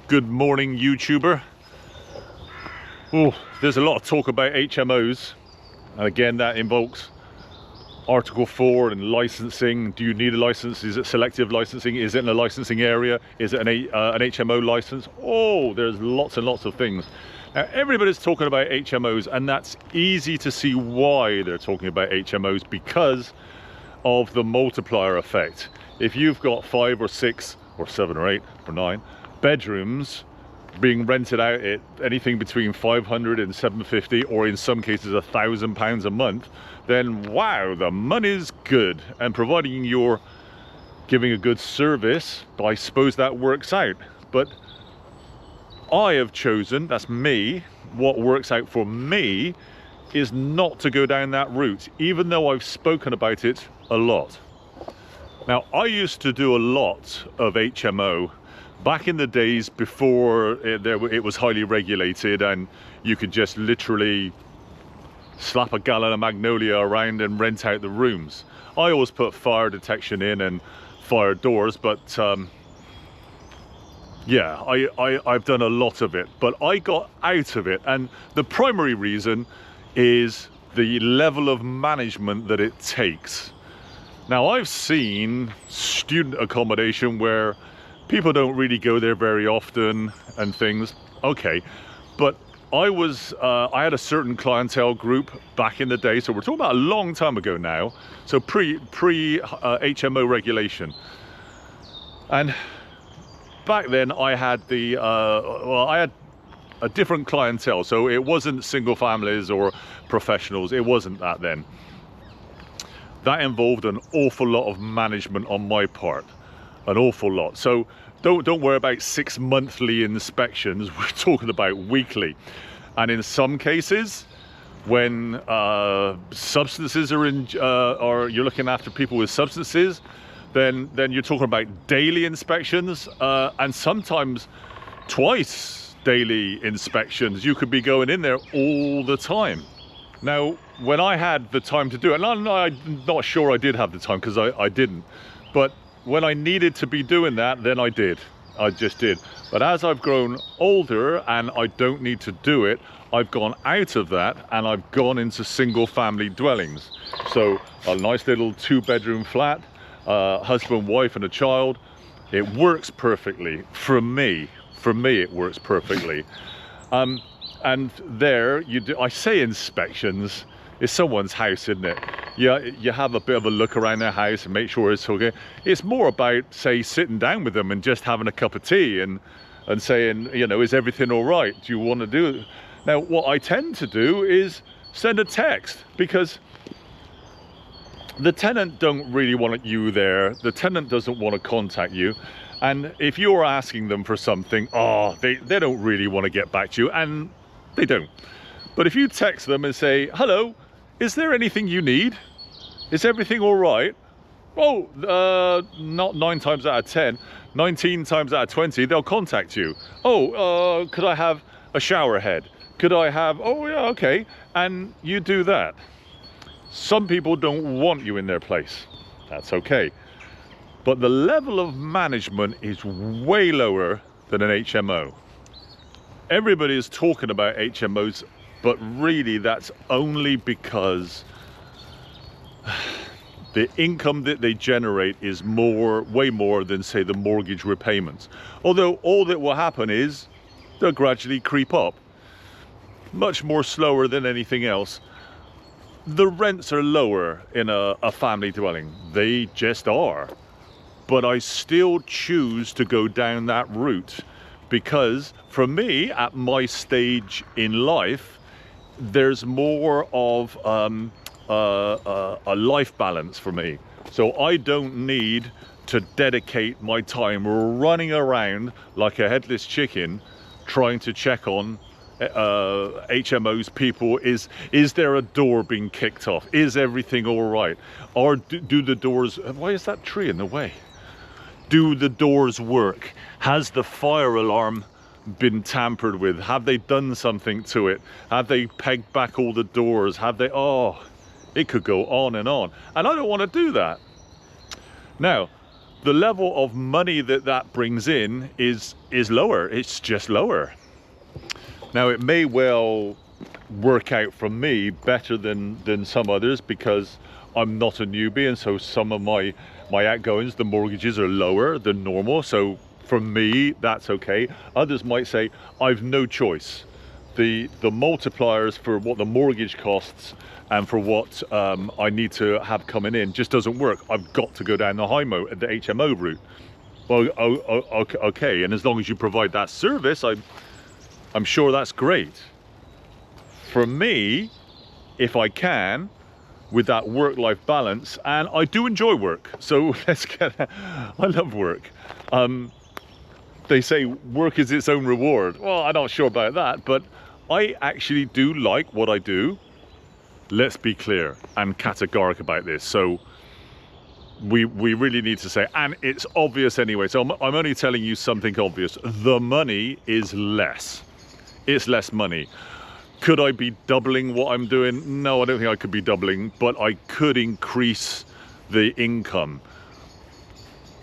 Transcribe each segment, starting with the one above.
Good morning, YouTuber. Oh, there's a lot of talk about HMOs, and again that invokes Article 4 and licensing. Do you need a license? Is it selective licensing? Is it in a licensing area? Is it an HMO license? Oh, there's lots and lots of things. Now everybody's talking about HMOs, and that's easy to see why they're talking about HMOs, because of the multiplier effect. If you've got 5 or 6 or 7 or 8 or 9 bedrooms being rented out at anything between 500 and 750, or in some cases £1,000 a month, then wow, the money's good. And providing you're giving a good service, I suppose that works out. But I have chosen, that's me, what works out for me is not to go down that route, even though I've spoken about it a lot. Now, I used to do a lot of HMO back in the days before it was highly regulated and you could just literally slap a gallon of Magnolia around and rent out the rooms. I always put fire detection in and fire doors, but yeah, I've done a lot of it, but I got out of it, and the primary reason is the level of management that it takes. Now, I've seen student accommodation where people don't really go there very often and things. Okay, but I had a certain clientele group back in the day, so we're talking about a long time ago now, so pre HMO regulation. And back then I had I had a different clientele, so it wasn't single families or professionals. It wasn't that then. That involved an awful lot of management on my part, an awful lot. So don't worry about 6 monthly inspections. We're talking about weekly. And in some cases, when substances are in, or you're looking after people with substances, then you're talking about daily inspections, and sometimes twice daily inspections. You could be going in there all the time. Now, when I had the time to do it, and I'm not sure I did have the time, because I didn't, but when I needed to be doing that, then I did. I just did. But as I've grown older and I don't need to do it, I've gone out of that and I've gone into single family dwellings. So a nice little 2-bedroom flat, husband, wife and a child. It works perfectly for me. For me, it works perfectly. And there, I say inspections, it's someone's house, isn't it? Yeah, you have a bit of a look around their house and make sure it's okay. It's more about, say, sitting down with them and just having a cup of tea and saying, you know, is everything all right? Do you want to do it? Now, what I tend to do is send a text, because the tenant don't really want you there. The tenant doesn't want to contact you. And if you're asking them for something, they don't really want to get back to you, and they don't. But if you text them and say, hello, is there anything you need? Is everything all right? Oh, not 9 times out of 10, 19 times out of 20, they'll contact you. Oh, could I have a shower head? Could I have, oh yeah, okay. And you do that. Some people don't want you in their place. That's okay. But the level of management is way lower than an HMO. Everybody is talking about HMOs, but really that's only because the income that they generate is way more than, say, the mortgage repayments. Although all that will happen is they'll gradually creep up, much more slower than anything else. The rents are lower in a family dwelling. They just are. But I still choose to go down that route, because for me, at my stage in life, there's more of a life balance for me. So I don't need to dedicate my time running around like a headless chicken trying to check on HMOs people. Is there a door being kicked off? Is everything all right? Or do the doors, why is that tree in the way? Do the doors work? Has the fire alarm been tampered with? Have they done something to it? Have they pegged back all the doors? Have they, it could go on. And I don't want to do that. Now, the level of money that brings in is lower. It's just lower. Now, it may well work out for me better than some others because I'm not a newbie, and so some of my outgoings, the mortgages are lower than normal. So for me, that's okay. Others might say, I've no choice. The multipliers for what the mortgage costs and for what I need to have coming in just doesn't work. I've got to go down the HMO route. Well, okay, and as long as you provide that service, I'm sure that's great. For me, if I can, with that work-life balance, and I do enjoy work, so I love work. They say work is its own reward. Well, I'm not sure about that, but I actually do like what I do. Let's be clear and categoric about this. So we really need to say, and it's obvious anyway, so I'm only telling you something obvious. The money is less. It's less money. Could I be doubling what I'm doing? No, I don't think I could be doubling, but I could increase the income.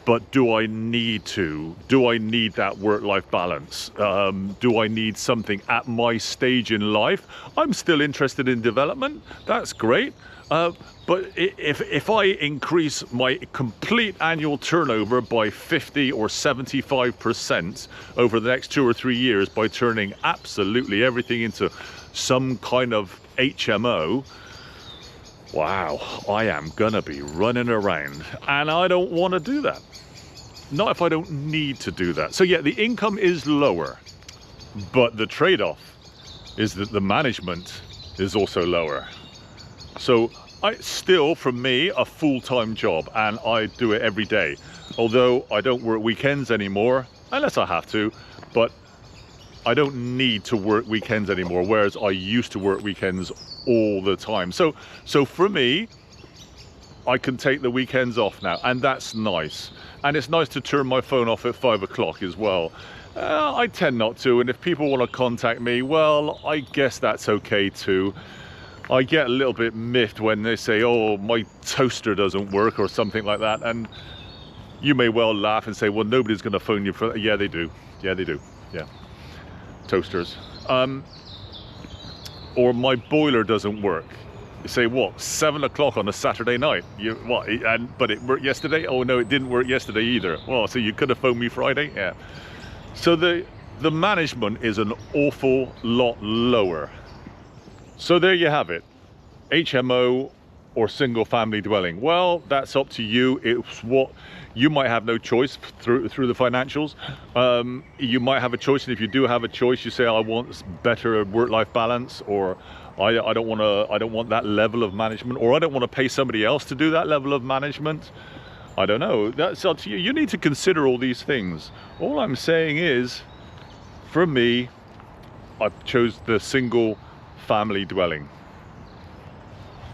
But do I need to? Do I need that work-life balance? Do I need something at my stage in life? I'm still interested in development. That's great. But if I increase my complete annual turnover by 50 or 75% over the next 2 or 3 years by turning absolutely everything into some kind of HMO, wow, I am gonna be running around, and I don't want to do that. Not if I don't need to do that. So yeah, the income is lower, but the trade-off is that the management is also lower. So still, for me, a full-time job, and I do it every day. Although I don't work weekends anymore, unless I have to, but I don't need to work weekends anymore, whereas I used to work weekends all the time. So for me, I can take the weekends off now, and that's nice. And it's nice to turn my phone off at 5 o'clock as well. I tend not to, and if people want to contact me, well, I guess that's okay too. I get a little bit miffed when they say, oh, my toaster doesn't work or something like that, and you may well laugh and say, well, nobody's going to phone you for that. Yeah, they do. Yeah, they do. Yeah. Toasters. Or my boiler doesn't work. You say, what, 7 o'clock on a Saturday night? But it worked yesterday? Oh no, it didn't work yesterday either. Well, so you could have phoned me Friday? Yeah. So the management is an awful lot lower. So there you have it. HMO or single family dwelling. Well, that's up to you. It's what you might have no choice through the financials. You might have a choice, and if you do have a choice, you say, I want better work-life balance, or I don't want that level of management, or I don't want to pay somebody else to do that level of management. I don't know. That's up to you. You need to consider all these things. All I'm saying is, for me, I chose the single family dwelling.